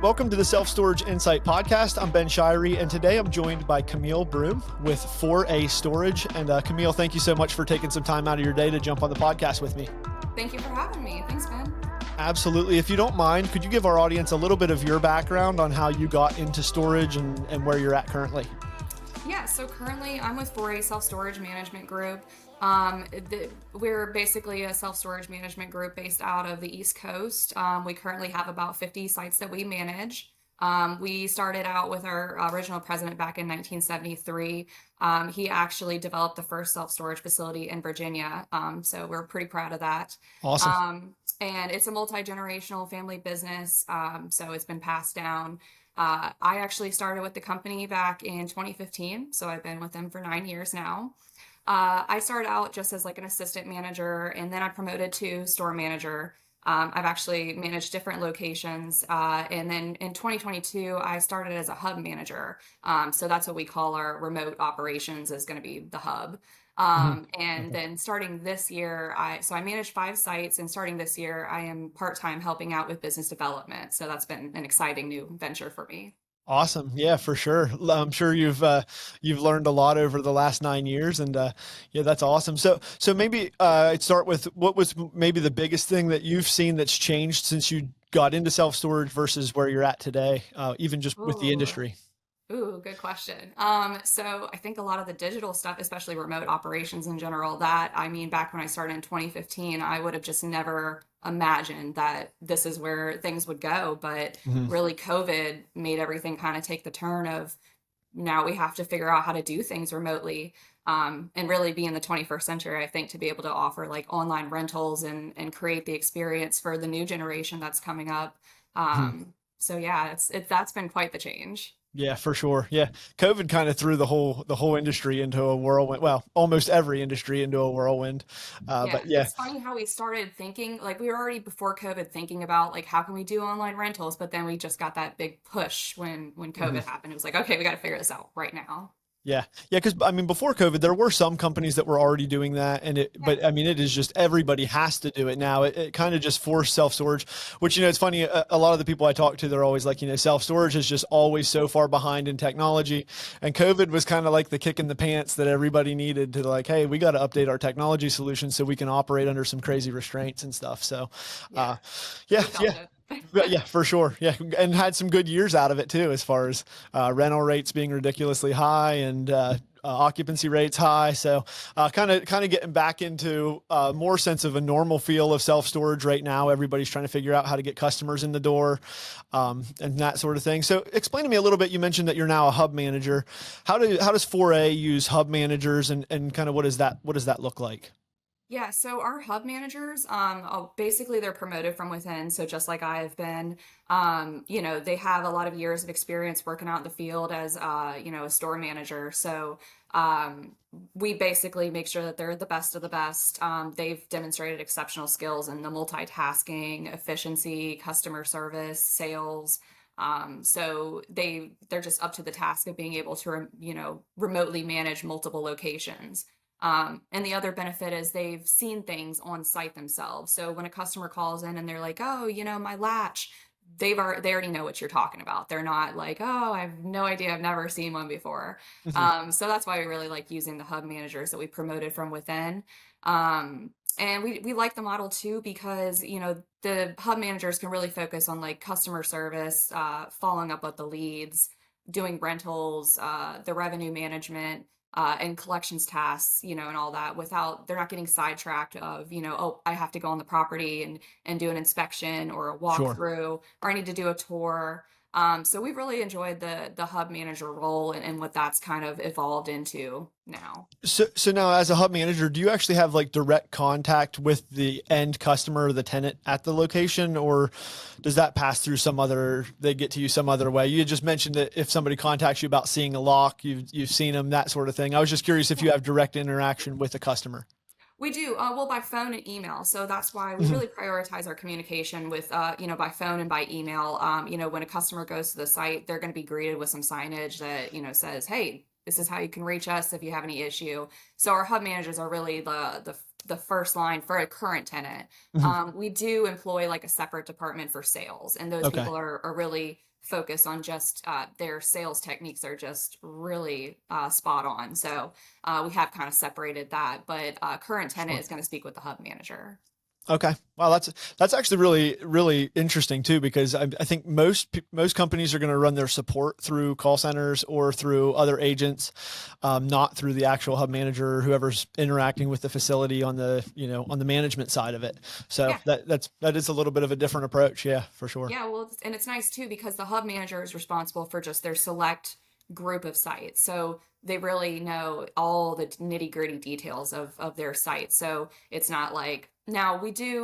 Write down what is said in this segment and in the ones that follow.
Welcome to the Self-Storage Insight Podcast. I'm Ben Shirey, and today I'm joined by Camille Broom with AAA Storage. And Camille, thank you so much for taking some time out of your day to jump on the podcast with me. Thank you for having me. Thanks, Ben. Absolutely. If you don't mind, could you give our audience a little bit of your background on how you got into storage and where you're at currently? Yeah, so currently I'm with AAA Self-Storage Management Group. We're basically a self-storage management group based out of the East Coast. We currently have about 50 sites that we manage. We started out with our original president back in 1973. He actually developed the first self-storage facility in Virginia. So we're pretty proud of that. Awesome. And it's a multi-generational family business. So it's been passed down. I actually started with the company back in 2015. So I've been with them for 9 years now. I started out just as like an assistant manager, and then I promoted to store manager. I've actually managed different locations. And then in 2022, I started as a hub manager. So that's what we call our remote operations, is going to be the hub. And then starting this year, I manage 5 sites, and starting this year, I am part-time helping out with business development. So that's been an exciting new venture for me. Awesome. Yeah, for sure. I'm sure you've learned a lot over the last 9 years, and yeah, that's awesome. So maybe I'd start with what was maybe the biggest thing that you've seen that's changed since you got into self-storage versus where you're at today, even just with the Ooh. industry. Ooh, good question. So I think a lot of the digital stuff, especially remote operations in general, back when I started in 2015, I would have just never imagined that this is where things would go. But Mhm. really, COVID made everything kind of take the turn of now we have to figure out how to do things remotely. And really be in the 21st century, I think, to be able to offer like online rentals and create the experience for the new generation that's coming up. So yeah, that's been quite the change. Yeah, for sure. Yeah. COVID kind of threw the whole industry into a whirlwind. Well, almost every industry into a whirlwind. Yeah, But yeah. it's funny how we started thinking, like we were already before COVID thinking about like how can we do online rentals, but then we just got that big push when Mhm. COVID happened. It was like, okay, we got to figure this out right now. Yeah. Yeah. Cause I mean, before COVID, there were some companies that were already doing that. Yeah. But I mean, it is just everybody has to do it now. It kind of just forced self-storage, which, it's funny. A lot of the people I talk to, they're always like, self-storage is just always so far behind in technology. And COVID was kind of like the kick in the pants that everybody needed to, like, hey, we got to update our technology solutions so we can operate under some crazy restraints and stuff. So, Yeah, uh, yeah, we felt yeah. it. Yeah, for sure. Yeah, and had some good years out of it too, as far as rental rates being ridiculously high and occupancy rates high. So, kind of getting back into more sense of a normal feel of self storage right now. Everybody's trying to figure out how to get customers in the door, and that sort of thing. So, explain to me a little bit. You mentioned that you're now a hub manager. How does 4A use hub managers, and kind of what does that look like? Yeah, so our hub managers, basically they're promoted from within. So just like I've been, they have a lot of years of experience working out in the field as, a store manager. So we basically make sure that they're the best of the best. They've demonstrated exceptional skills in the multitasking, efficiency, customer service, sales. So they're just up to the task of being able to, remotely manage multiple locations. And the other benefit is they've seen things on site themselves. So when a customer calls in and they're like, "Oh, my latch," they already know what you're talking about. They're not like, "Oh, I have no idea. I've never seen one before." Mhm. So that's why we really like using the hub managers that we promoted from within. And we like the model too because the hub managers can really focus on like customer service, following up with the leads, doing rentals, the revenue management, and collections tasks, and all that without they're not getting sidetracked of, oh, I have to go on the property and do an inspection or a Sure. walkthrough, or I need to do a tour. So we've really enjoyed the hub manager role and what that's kind of evolved into now. So now, as a hub manager, do you actually have like direct contact with the end customer or the tenant at the location, or does that pass through they get to you some other way? You had just mentioned that if somebody contacts you about seeing a lock, you've seen them, that sort of thing. I was just curious if you have direct interaction with the customer. We do, well, by phone and email. So that's why we Mhm. really prioritize our communication with, by phone and by email. When a customer goes to the site, they're going to be greeted with some signage that, says, "Hey, this is how you can reach us if you have any issue." So our hub managers are really the first line for a current tenant. Mhm. We do employ like a separate department for sales, and those Okay. people are really focus on just their sales techniques are just really spot on. So we have kind of separated that, but current tenant Sure. is going to speak with the hub manager. Okay. Well, that's actually really really interesting too, because I think most companies are going to run their support through call centers or through other agents, not through the actual hub manager or whoever's interacting with the facility on the on the management side of it. So Yeah. that is a little bit of a different approach. Yeah, for sure. Yeah, well, and it's nice too because the hub manager is responsible for just their select group of sites. So they really know all the nitty gritty details of their site. So it's not like now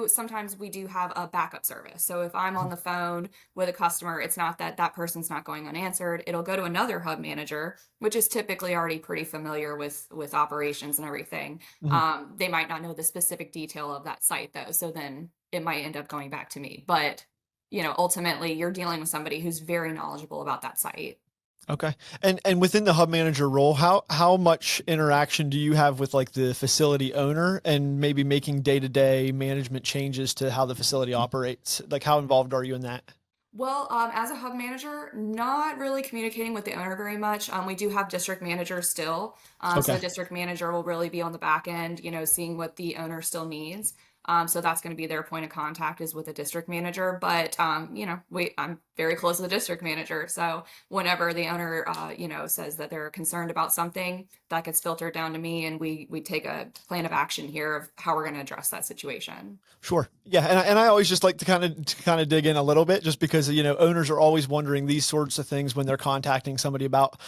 sometimes we do have a backup service. So if I'm on the phone with a customer, it's not that that person's not going unanswered. It'll go to another hub manager, which is typically already pretty familiar with operations and everything. Mhm. They might not know the specific detail of that site though. So then it might end up going back to me. But ultimately you're dealing with somebody who's very knowledgeable about that site. Okay. And within the hub manager role, how much interaction do you have with like the facility owner and maybe making day-to-day management changes to how the facility operates? Like how involved are you in that? Well, as a hub manager, not really communicating with the owner very much. We do have district managers still. So Okay. the district manager will really be on the back end, seeing what the owner still needs. So that's going to be their point of contact is with the district manager. But, I'm very close to the district manager. So whenever the owner, says that they're concerned about something, that gets filtered down to me and we take a plan of action here of how we're going to address that situation. Sure. Yeah, and I always just like to kind of dig in a little bit, just because owners are always wondering these sorts of things when they're contacting somebody about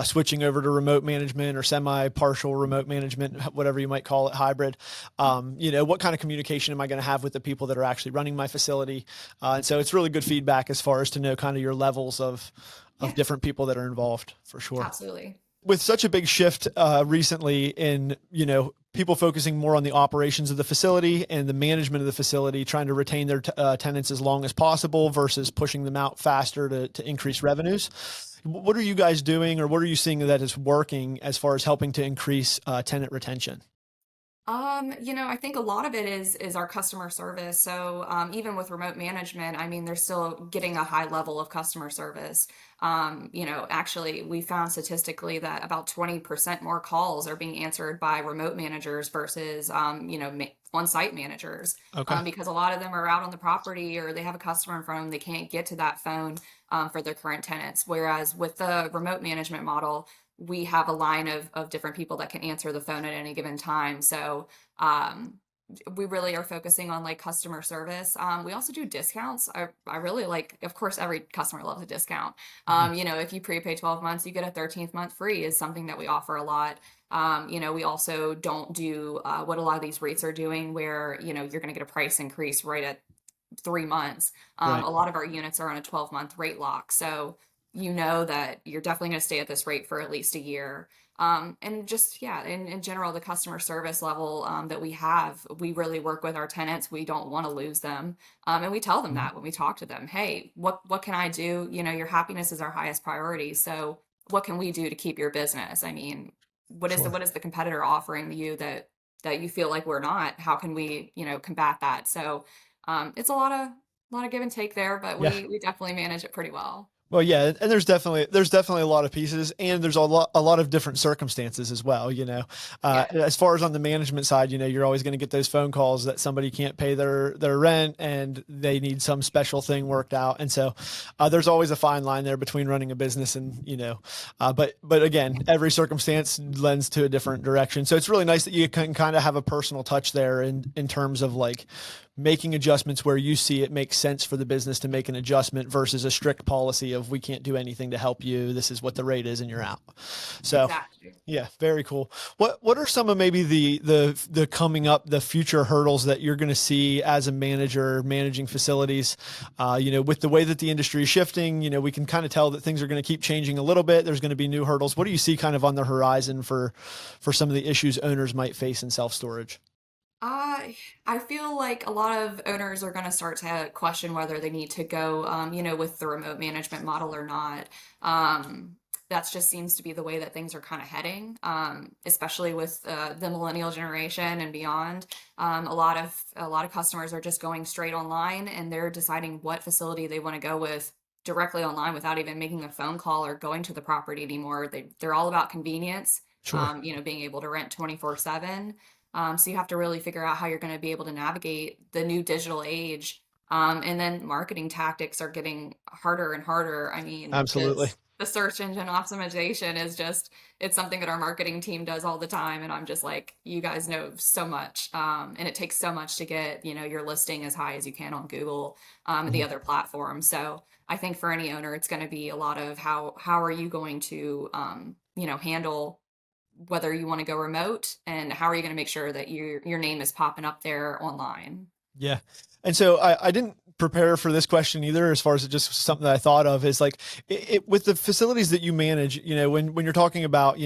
switching over to remote management or semi-partial remote management, whatever you might call it, hybrid. What kind of communication am I going to have with the people that are actually running my facility? And so it's really good feedback as far as to know kind of your levels of Yeah, different people that are involved, for sure. absolutely. With such a big shift recently in people focusing more on the operations of the facility and the management of the facility, trying to retain their tenants as long as possible versus pushing them out faster to increase revenues. What are you guys doing, or what are you seeing that is working as far as helping to increase tenant retention? I think a lot of it is our customer service. So even with remote management, I mean, they're still getting a high level of customer service. Actually, we found statistically that about 20% more calls are being answered by remote managers versus on-site managers, Okay. because a lot of them are out on the property or they have a customer in front of them. They can't get to that phone for their current tenants. Whereas with the remote management model, we have a line of different people that can answer the phone at any given time. So we really are focusing on like customer service. We also do discounts. I really like, of course, every customer loves a discount. Mhm. If you prepay 12 months, you get a 13th month free is something that we offer a lot. We also don't do what a lot of these rates are doing where, you're going to get a price increase right at 3 months. Right. A lot of our units are on a 12-month rate lock. So you know that you're definitely going to stay at this rate for at least a year. And just, yeah, in general, the customer service level that we have, we really work with our tenants. We don't want to lose them. And we tell them Mhm. that when we talk to them, hey, what can I do? Your happiness is our highest priority. So what can we do to keep your business? I mean, Sure. what is the competitor offering you that you feel like we're not? How can we, combat that? So it's a lot of give and take there, but Yeah. we definitely manage it pretty well. Well, yeah, and there's definitely a lot of pieces, and there's a lot of different circumstances as well. Yeah. As far as on the management side, you're always going to get those phone calls that somebody can't pay their rent and they need some special thing worked out, and so there's always a fine line there between running a business and but again, every circumstance lends to a different direction. So it's really nice that you can kind of have a personal touch there in terms of like making adjustments where you see it makes sense for the business to make an adjustment versus a strict policy of we can't do anything to help you. This is what the rate is and you're out. So Exactly. yeah, very cool. What are some of maybe the coming up, the future hurdles that you're going to see as a manager managing facilities? With the way that the industry is shifting, we can kind of tell that things are going to keep changing a little bit. There's going to be new hurdles. What do you see kind of on the horizon for some of the issues owners might face in self storage? I feel like a lot of owners are going to start to question whether they need to go, with the remote management model or not. That just seems to be the way that things are kind of heading, especially with the millennial generation and beyond. A lot of customers are just going straight online and they're deciding what facility they want to go with directly online without even making a phone call or going to the property anymore. They're all about convenience, Sure. being able to rent 24/7. So you have to really figure out how you're going to be able to navigate the new digital age. And then marketing tactics are getting harder and harder. I mean, Absolutely. because the search engine optimization is just, it's something that our marketing team does all the time. And I'm just like, you guys know so much. And it takes so much to get, your listing as high as you can on Google, and the Mhm. other platforms. So I think for any owner, it's going to be a lot of how are you going to, handle whether you want to go remote, and how are you going to make sure that your name is popping up there online. Yeah. And so I didn't prepare for this question either, as far as it just something that I thought of is like with the facilities that you manage, when you're talking about,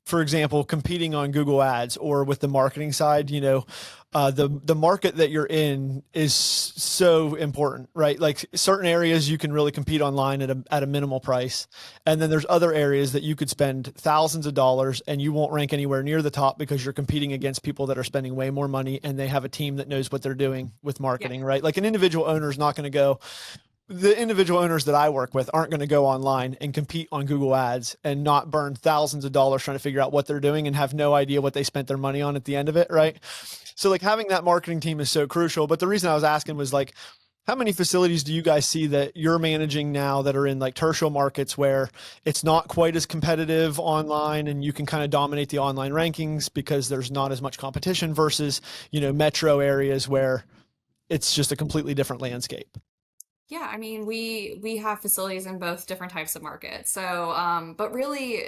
for example, competing on Google Ads or with the marketing side, the market that you're in is so important, right? Like certain areas you can really compete online at a minimal price, and then there's other areas that you could spend thousands of dollars and you won't rank anywhere near the top because you're competing against people that are spending way more money and they have a team that knows what they're doing with Yeah. marketing, right? Like an individual owner is not going to go the individual owners that I work with aren't going to go online and compete on Google Ads and not burn thousands of dollars trying to figure out what they're doing and have no idea what they spent their money on at the end of it, right? So like having that marketing team is so crucial. But the reason I was asking was like, how many facilities do you guys see that you're managing now that are in like tertial markets where it's not quite as competitive online and you can kind of dominate the online rankings because there's not as much competition versus, metro areas where it's just a completely different landscape? Yeah, I mean, we have facilities in both different types of markets. So, but really,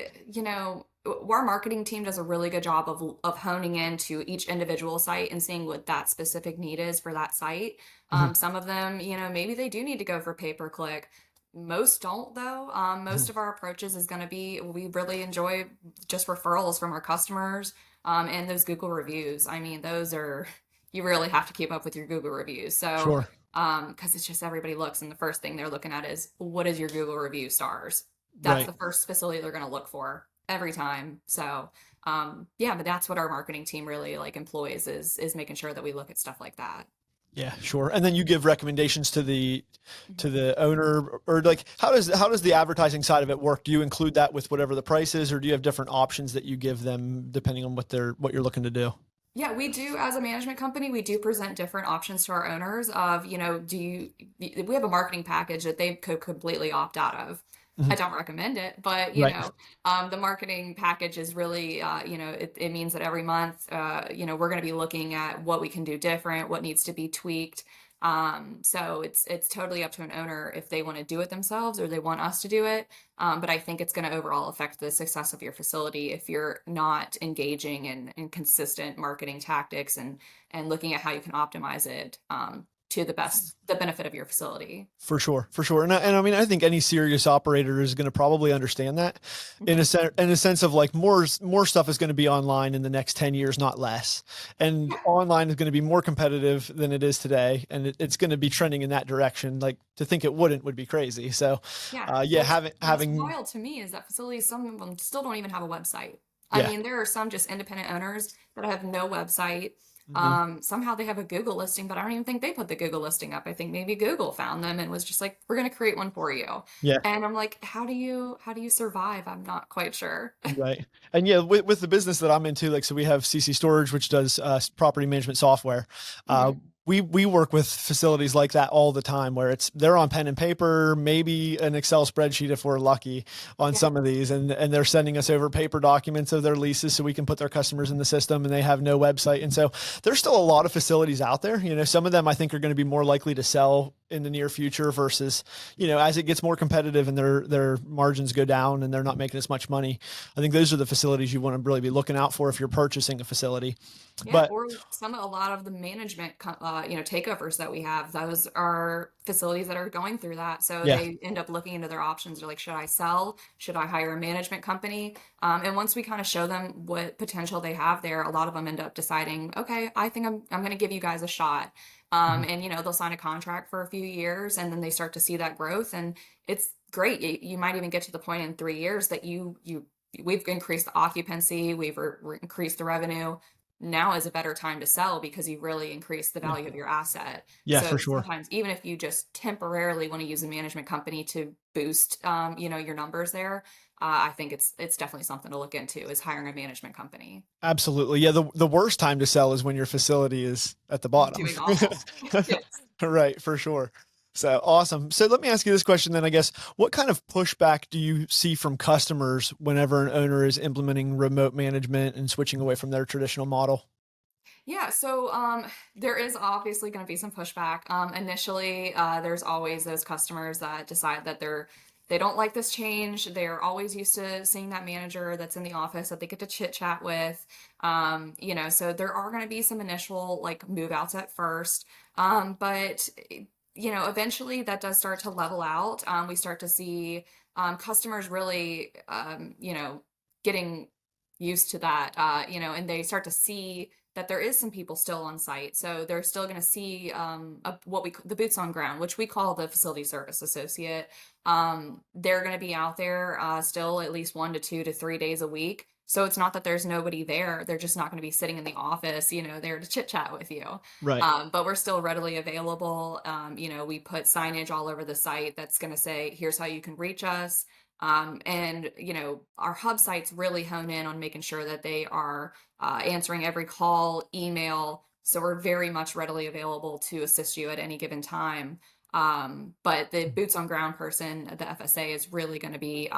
our marketing team does a really good job of honing into each individual site and seeing what that specific need is for that site. Mhm. Some of them, maybe they do need to go for pay per click. Most don't, though. Most Mhm. of our approaches is going to be, we really enjoy just referrals from our customers, and those Google reviews. I mean, those are, you really have to keep up with your Google reviews. So, Sure. because it's just everybody looks and the first thing they're looking at is what is your Google review stars. That's Right. the first facility they're going to look for every time. So yeah, but that's what our marketing team really like employs is making sure that we look at stuff like that. Yeah, sure. And then you give recommendations to the Mhm. to the owner, or like how does the advertising side of it work? Do you include that with whatever the price is, or do you have different options that you give them depending on what you're looking to do? Yeah, we do as a management company, we do present different options to our owners of, we have a marketing package that they could completely opt out of. I Mhm. don't recommend it, but Right. the marketing package is really, it means that every month, we're going to be looking at what we can do different, what needs to be tweaked. So it's totally up to an owner if they want to do it themselves or they want us to do it. But I think it's going to overall affect the success of your facility if you're not engaging in consistent marketing tactics and looking at how you can optimize it, to the benefit of your facility. For sure, for sure, and I mean, I think any serious operator is going to probably understand that, Mhm. in a sense of like more stuff is going to be online in the next 10 years, not less, and Yeah, online is going to be more competitive than it is today, and it's going to be trending in that direction. Like to think it wouldn't would be crazy. So, yeah. yeah, What's having what's having wild to me is that facilities, some of them still don't even have a website. I yeah. mean, there are some just independent owners that have no website. Mhm. Somehow they have a Google listing, but I don't even think they put the Google listing up. I think maybe Google found them and was just like, "We're going to create one for you." Yeah. And I'm like, how do you survive? I'm not quite sure. Right. And yeah, with the business that I'm into, like, so we have CC Storage, which does property management software. Uh, Mhm. we work with facilities like that all the time where they're on pen and paper, maybe an Excel spreadsheet if we're lucky on Yeah. some of these, and they're sending us over paper documents of their leases so we can put their customers in the system, and they have no website. And so there's still a lot of facilities out there. Some of them I think are going to be more likely to sell in the near future versus, as it gets more competitive and their margins go down and they're not making as much money. I think those are the facilities you want to really be looking out for if you're purchasing a facility. Yeah, But or a lot of the management, takeovers that we have, those are facilities that are going through that. So yeah, they end up looking into their options. They're like, should I sell? Should I hire a management company? And once we kind of show them what potential they have there, a lot of them end up deciding, okay, I think I'm going to give you guys a shot. mhm, And they'll sign a contract for a few years, and then they start to see that growth, and it's great. You might even get to the point in 3 years that we've increased the occupancy, we've increased the revenue, now is a better time to sell because you really increased the Yeah. value of your asset. Yeah, So for sure. sometimes, even if you just temporarily want to use a management company to boost, your numbers there, I think it's definitely something to look into is hiring a management company. Absolutely. Yeah, the worst time to sell is when your facility is at the bottom. Doing awful. Yes. Right, for sure. So awesome. So let me ask you this question then, I guess. What kind of pushback do you see from customers whenever an owner is implementing remote management and switching away from their traditional model? Yeah, so there is obviously going to be some pushback. Initially, there's always those customers that decide that they don't like this change. They're always used to seeing that manager that's in the office that they get to chit chat with. So there are going to be some initial like move outs at first, but eventually that does start to level out. We start to see customers really, getting used to that, and they start to see that there is some people still on site. So they're still going to see the boots on ground, which we call the facility service associate. They're going to be out there still at least 1 to 2 to 3 days a week. So it's not that there's nobody there. They're just not going to be sitting in the office, there to chit chat with you. Right. But we're still readily available. We put signage all over the site that's going to say, here's how you can reach us. Our hub sites really hone in on making sure that they are answering every call, email. So we're very much readily available to assist you at any given time. But the boots on ground person, the FSA, is really going to be,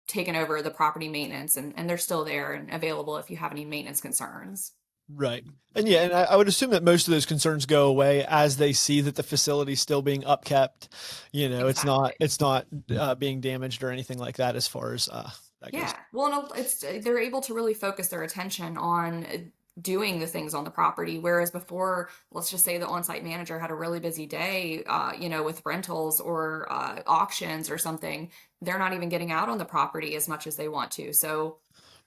taking over the property maintenance, and they're still there and available if you have any maintenance concerns. Right. And yeah, and I would assume that most of those concerns go away as they see that the facility's still being upkept. Exactly. It's not being damaged or anything like that as far as that goes. Yeah. Well, no, it's they're able to really focus their attention on doing the things on the property. Whereas before, let's just say the on-site manager had a really busy day, with rentals or auctions or something, they're not even getting out on the property as much as they want to. So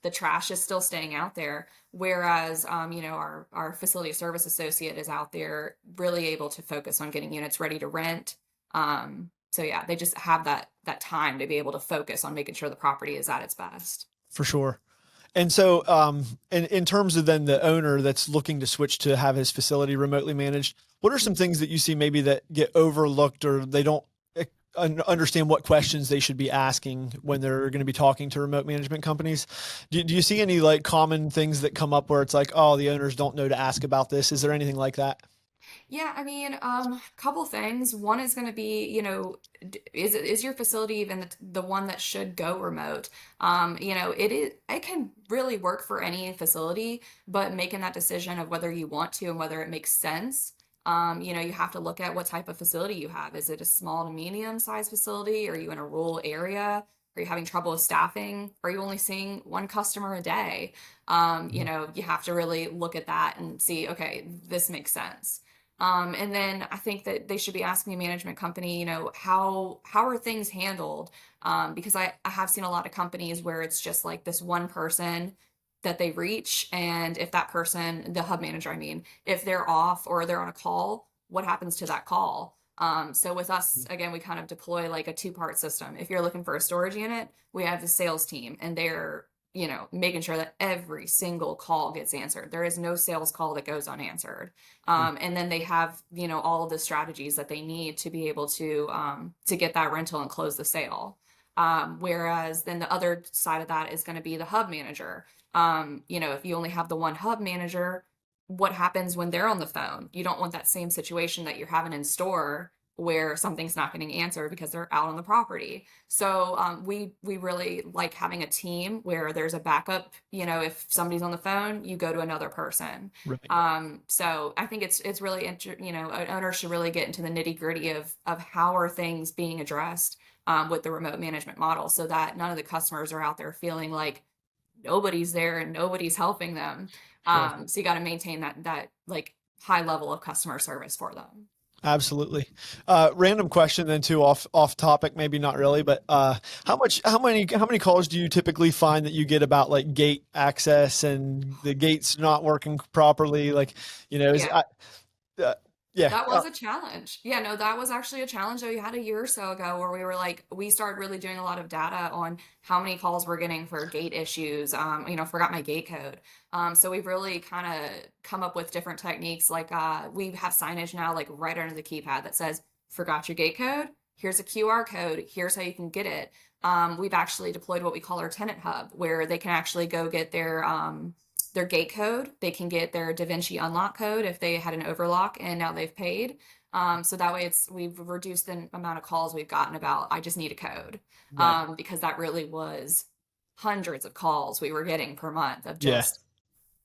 the trash is still staying out there. Whereas, our facility service associate is out there really able to focus on getting units ready to rent. So yeah, they just have that time to be able to focus on making sure the property is at its best. For sure. And so, in terms of then the owner that's looking to switch to have his facility remotely managed, what are some things that you see maybe that get overlooked or they don't understand what questions they should be asking when they're going to be talking to remote management companies? Do you see any like common things that come up where it's like, oh, the owners don't know to ask about this? Is there anything like that? Yeah, I mean, couple things. One is going to be, is your facility even the one that should go remote? It can really work for any facility, but making that decision of whether you want to and whether it makes sense, you have to look at what type of facility you have. Is it a small to medium sized facility? Are you in a rural area? Are you having trouble with staffing? Are you only seeing one customer a day? You have to really look at that and see, okay, this makes sense. And then I think that they should be asking a management company, how are things handled? Because I have seen a lot of companies where it's just like this one person that they reach, and if that person, the hub manager, I mean, if they're off or they're on a call, what happens to that call? So with us, again, we kind of deploy like a two-part system. If you're looking for a storage unit, we have the sales team, and they're making sure that every single call gets answered. There is no sales call that goes unanswered. And then they have, all of the strategies that they need to be able to get that rental and close the sale. Whereas then the other side of that is going to be the hub manager. If you only have the one hub manager, what happens when they're on the phone? You don't want that same situation that you're having in store where something's not getting answered because they're out on the property. So we really like having a team where there's a backup. If somebody's on the phone, you go to another person. Right. So I think it's really an owner should really get into the nitty gritty of how are things being addressed with the remote management model, so that none of the customers are out there feeling like nobody's there and nobody's helping them. Sure. So you got to maintain that like high level of customer service for them. Absolutely. Random question then too, off topic, maybe not really, but how many calls do you typically find that you get about like gate access and the gates not working properly? Like, is Yeah. Yeah. That was a challenge. Yeah, no, that was actually a challenge that we had a year or so ago where we were like, we started really doing a lot of data on how many calls we're getting for gate issues. Forgot my gate code. So we've really kind of come up with different techniques. Like we have signage now, like right under the keypad that says, forgot your gate code. Here's a QR code. Here's how you can get it. We've actually deployed what we call our tenant hub, where they can actually go get their gate code. They can get their DaVinci unlock code if they had an overlock and now they've paid. So that way we've reduced the amount of calls we've gotten about I just need a code. Right. Because that really was hundreds of calls we were getting per month of Yeah. just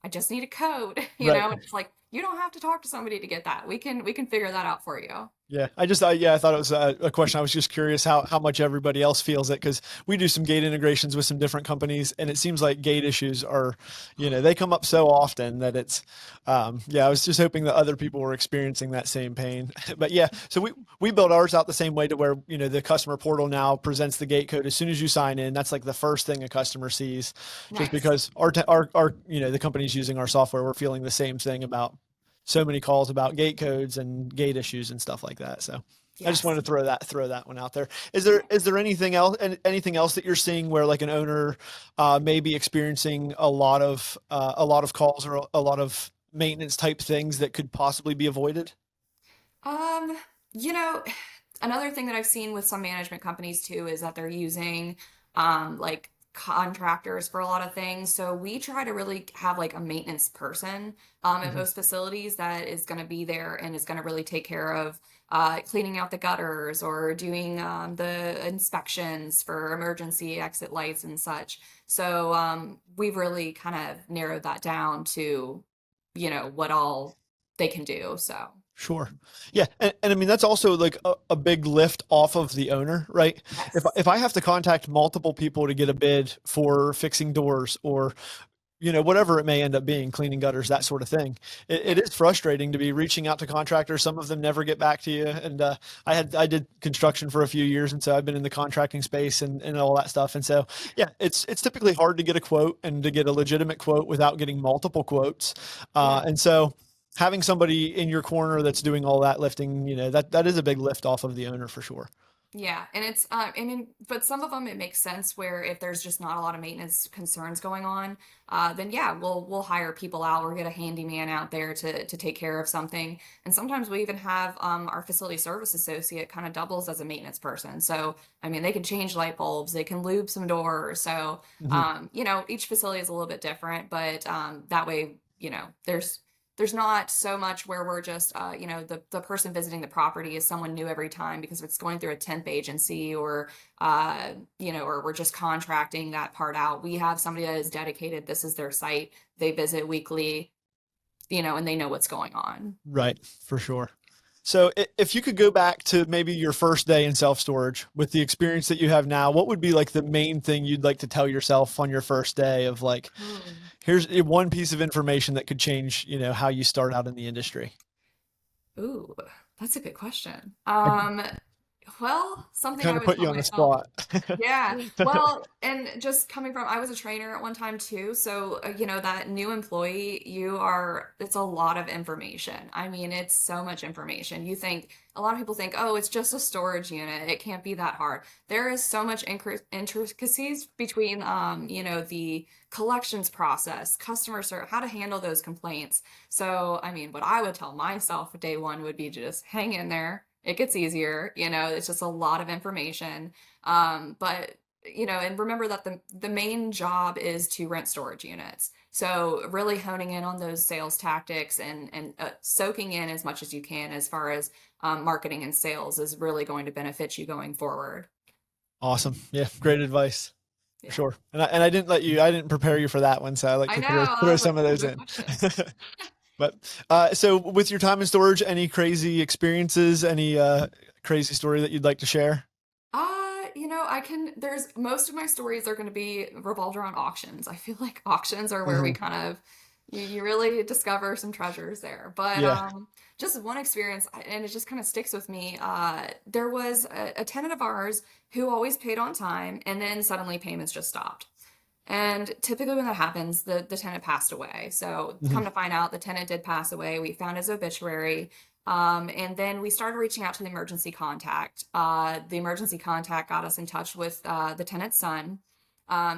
I just need a code, Right. and it's like you don't have to talk to somebody to get that. We can figure that out for you. Yeah, I thought it was a question. I was just curious how much everybody else feels it, because we do some gate integrations with some different companies, and it seems like gate issues are, they come up so often that it's, yeah. I was just hoping that other people were experiencing that same pain. But yeah, so we build ours out the same way to where the customer portal now presents the gate code as soon as you sign in. That's like the first thing a customer sees, just Nice. because our the company's using our software. We're feeling the same thing about so many calls about gate codes and gate issues and stuff like that. So I just wanted Yes. to throw that one out there. Is there anything else that you're seeing where like an owner may be experiencing a lot of calls or a lot of maintenance type things that could possibly be avoided? Um, you know, Another thing that I've seen with some management companies too is that they're using like contractors for a lot of things. So we try to really have like a maintenance person at Mhm. most facilities that is going to be there and is going to really take care of cleaning out the gutters or doing the inspections for emergency exit lights and such. So we've really kind of narrowed that down to, what all they can do. So. Sure. Yeah. And I mean, that's also like a big lift off of the owner, right? Yes. If I have to contact multiple people to get a bid for fixing doors or, whatever it may end up being, cleaning gutters, that sort of thing. It Yeah. is frustrating to be reaching out to contractors. Some of them never get back to you. And I did construction for a few years, and so I've been in the contracting space and all that stuff. And so yeah, it's typically hard to get a quote and to get a legitimate quote without getting multiple quotes. Yeah. And so having somebody in your corner that's doing all that lifting, that is a big lift off of the owner for sure. Yeah, and but some of them it makes sense where if there's just not a lot of maintenance concerns going on, then yeah, we'll hire people out or get a handyman out there to take care of something. And sometimes we even have our facility service associate kind of doubles as a maintenance person. So I mean, they can change light bulbs, they can lube some doors. So Mhm. each facility is a little bit different, but that way, there's not so much where we're just the person visiting the property is someone new every time because it's going through a temp agency or we're just contracting that part out. We have somebody that is dedicated, this is their site, they visit weekly, and they know what's going on. Right, for sure. So if you could go back to maybe your first day in self-storage with the experience that you have now, what would be like the main thing you'd like to tell yourself on your first day of like, Oh. here's one piece of information that could change, how you start out in the industry? Ooh, that's a good question. I Well, something kind I of would put tell you on the myself. spot. Yeah. Well, and just coming from, I was a trainer at one time too. So, that new employee, it's a lot of information. I mean, it's so much information. A lot of people think, oh, it's just a storage unit. It can't be that hard. There is so much intricacies between, the collections process, customer service, how to handle those complaints. So, I mean, what I would tell myself day one would be just hang in there. It gets easier, it's just a lot of information. But and remember that the main job is to rent storage units. So really honing in on those sales tactics and soaking in as much as you can as far as marketing and sales is really going to benefit you going forward. Awesome. Yeah, great advice for Yeah, sure. I didn't prepare you for that one, so I like I to know. I throw was like, some of ooh, those good in. question. But so with your time in storage, any crazy experiences, any crazy story that you'd like to share? There's most of my stories are going to be revolved around auctions. I feel like auctions are where we Mhm. kind of, you really discover some treasures there. But Yeah. just one experience, and it just kind of sticks with me. There was a tenant of ours who always paid on time, and then suddenly payments just stopped. And typically when that happens, the tenant passed away. So come Mhm. to find out, the tenant did pass away. We found his obituary. And then we started reaching out to the emergency contact. The emergency contact got us in touch with the tenant's son.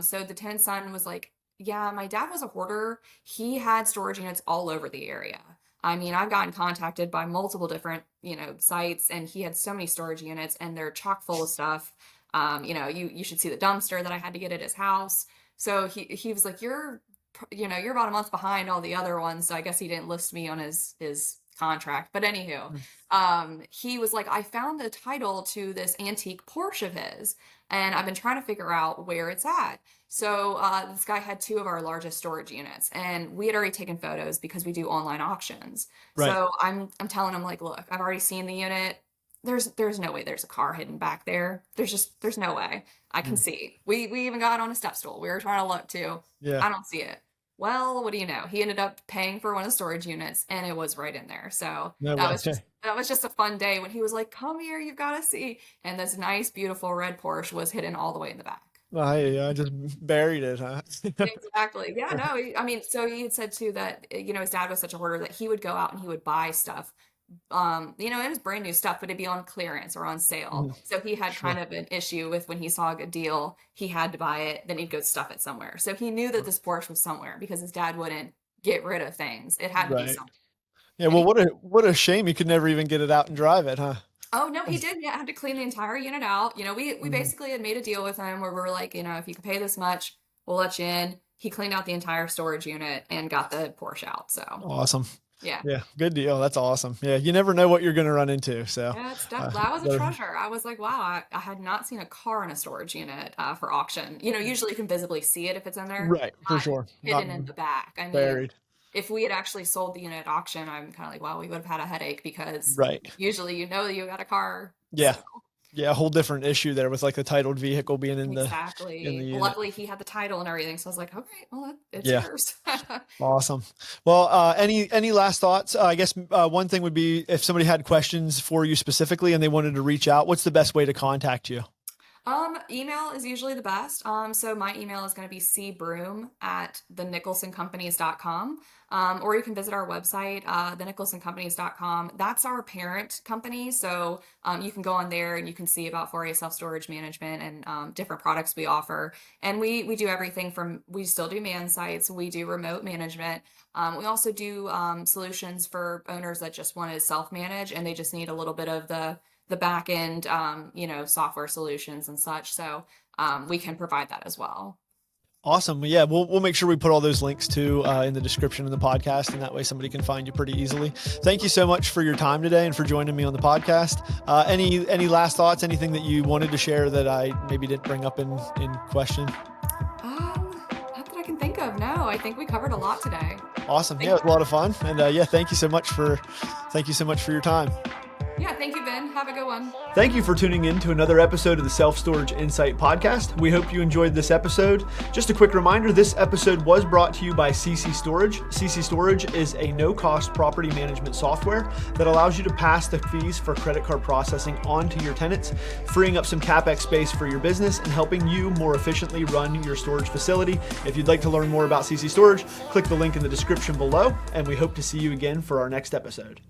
So the tenant's son was like, yeah, my dad was a hoarder. He had storage units all over the area. I mean, I've gotten contacted by multiple different, sites, and he had so many storage units and they're chock full of stuff. You should see the dumpster that I had to get at his house. So he was like, you're about a month behind all the other ones. So I guess he didn't list me on his contract. But anywho, he was like, I found the title to this antique Porsche of his, and I've been trying to figure out where it's at. So this guy had two of our largest storage units, and we had already taken photos because we do online auctions. Right. So I'm telling him, like, look, I've already seen the unit. There's no way there's a car hidden back there. There's no way. I can see. We even got on a step stool. We were trying to look too. Yeah. I don't see it. Well, what do you know? He ended up paying for one of the storage units, and it was right in there. So No that way. was just a fun day when he was like, "Come here, you've got to see." And this nice, beautiful red Porsche was hidden all the way in the back. Well, I just buried it, huh? Exactly. Yeah. No. I mean, so he had said too that his dad was such a hoarder that he would go out and he would buy stuff. It was brand new stuff, but it'd be on clearance or on sale. So he had Sure. kind of an issue with when he saw a good deal, he had to buy it, then he'd go stuff it somewhere. So he knew that this Porsche was somewhere because his dad wouldn't get rid of things. It had to be Right. somewhere. Yeah. And Well, what a shame you could never even get it out and drive it, huh? oh no, he did. Yeah, had to clean the entire unit out. We Mhm. basically had made a deal with him where we were like, if you could pay this much, we'll let you in. He cleaned out the entire storage unit and got the Porsche out. So Awesome. yeah. Yeah. Good deal. That's awesome. Yeah. You never know what you're going to run into. So, Yeah, it's uh, that was a better- treasure. I was like, wow, I had not seen a car in a storage unit for auction. Usually you can visibly see it if it's in there, right. For not sure. Not hidden in the back. I mean, buried. if we had actually sold the unit at auction, I'm kind of like, wow, we would have had a headache because Right. usually that you got a car. Yeah. So, Yeah. A whole different issue there with like the titled vehicle being in the exactly. unit. Luckily, he had the title and everything, so I was like, okay, well, it's Yeah. yours. Awesome. Well, any last thoughts? I guess one thing would be if somebody had questions for you specifically and they wanted to reach out, what's the best way to contact you? Email is usually the best. So my email is going to be cbroom@thenicholsoncompanies.com. Or you can visit our website, thenicholsoncompanies.com. That's our parent company. So you can go on there and you can see about 4A self-storage management and different products we offer. And we do everything we still do man sites. We do remote management. We also do solutions for owners that just want to self-manage and they just need a little bit of the back end, software solutions and such. So we can provide that as well. Awesome. Yeah, we'll make sure we put all those links too in the description of the podcast, and that way somebody can find you pretty easily. Thank you so much for your time today and for joining me on the podcast. Any last thoughts? Anything that you wanted to share that I maybe didn't bring up in question? Not that I can think of. No, I think we covered a lot today. Awesome. Yeah, it was a lot of fun, and thank you so much for your time. Yeah, thank you, Ben. Have a good one. Thank you for tuning in to another episode of the Self Storage Insight Podcast. We hope you enjoyed this episode. Just a quick reminder, this episode was brought to you by CC Storage. CC Storage is a no-cost property management software that allows you to pass the fees for credit card processing on to your tenants, freeing up some CapEx space for your business and helping you more efficiently run your storage facility. If you'd like to learn more about CC Storage, click the link in the description below, and we hope to see you again for our next episode.